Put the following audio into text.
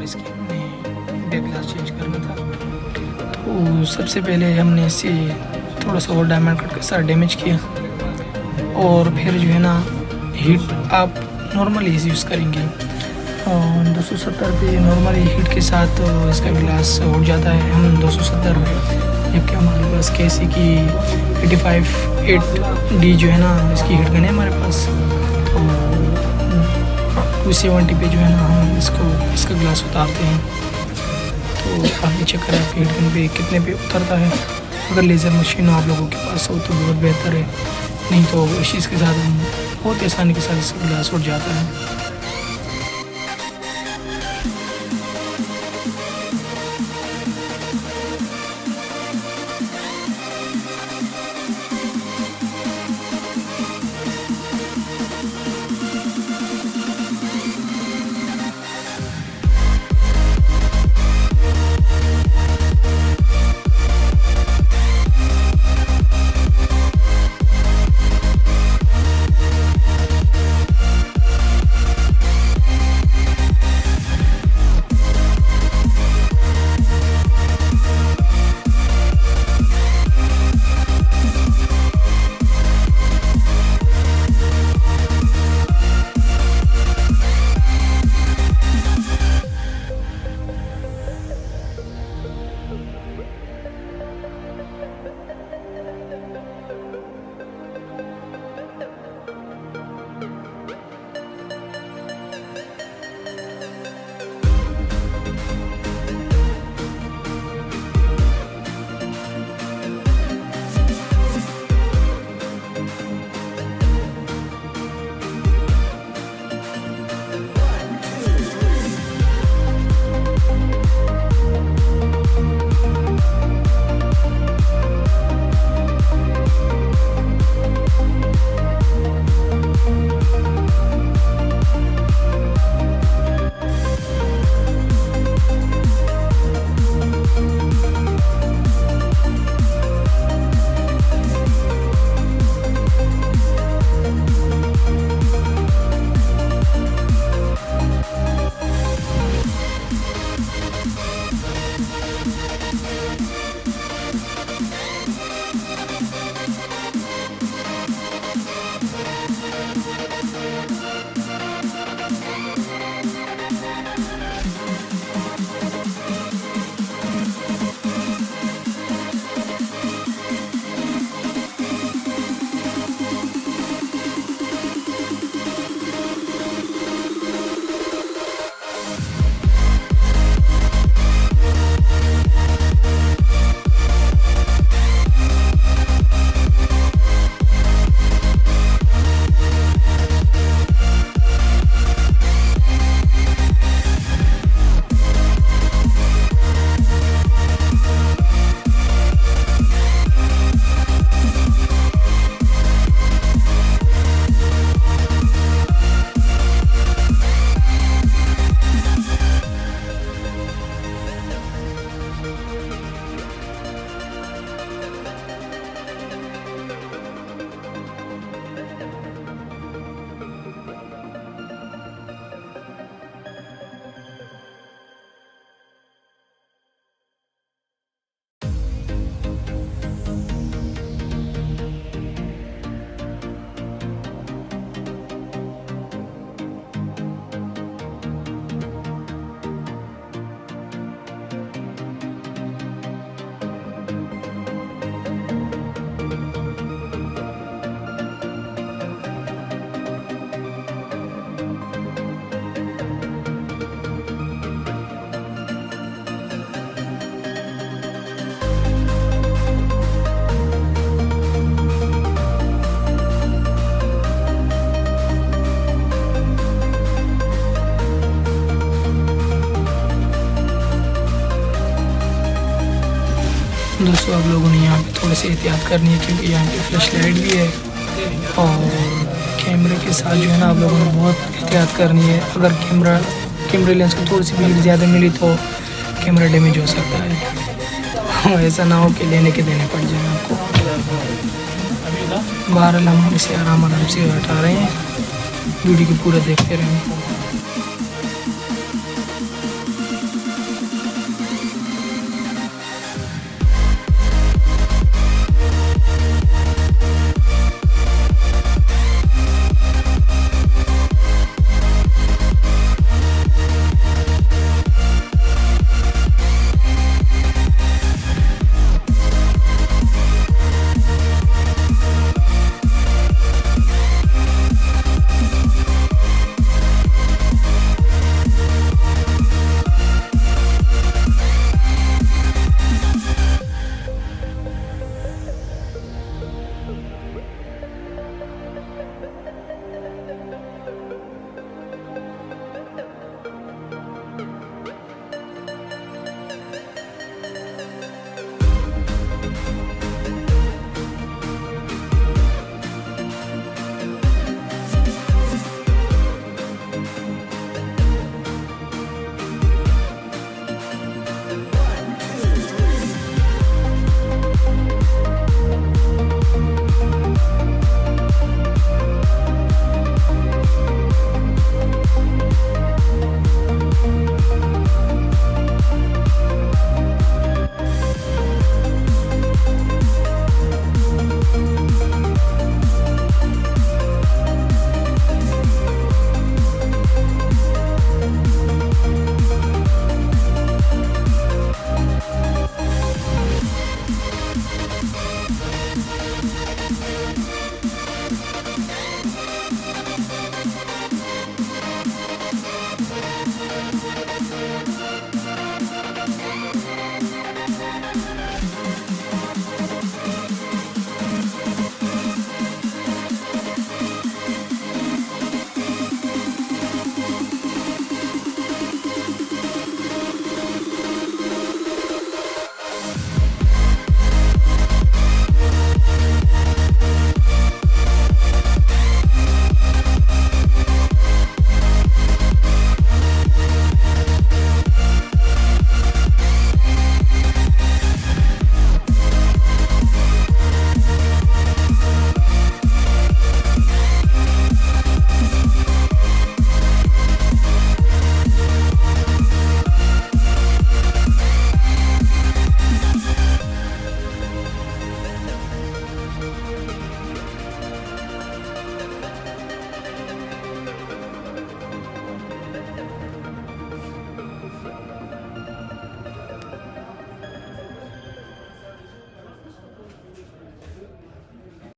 इसकी हमने back glass change करना था। तो सबसे पहले हमने इसे थोड़ा सा और डायमंड कट के साथ डैमेज किया, और फिर जो है ना हीट आप नॉर्मली इसे यूज़ करेंगे। 270 पे नॉर्मली हीट के साथ इसका ग्लास उठ जाता है। हम 270 जबकि हमारे पास कैसी की 8D जो है ना इसकी हीट गन है हमारे पास। तो 270 पे जो है ना हम इसका ग्लास उतारते हैं। तो आप चेक करें आप हीट गन पे कितने पे उतरता है। अगर लेज़र मशीन आप लोगों के पास हो तो बहुत बेहतर है, नहीं तो इस चीज़ के साथ हम बहुत आसानी के साथ इसका ग्लास उठ जाता है। दोस्तों आप लोगों ने यहाँ पे थोड़ी सी एहतियात करनी है, क्योंकि यहाँ पे फ्लैश लाइट भी है और कैमरे के साथ जो है ना आप लोगों ने बहुत एहतियात करनी है। अगर कैमरे लेंस को थोड़ी सी भीड़ ज़्यादा मिली तो कैमरा डैमेज हो सकता है। ऐसा ना हो कि लेने के देने पड़ जाए आपको। बहरहाल हम इसे आराम से हटा रहे हैं, वीडियो को पूरा देखते रहें।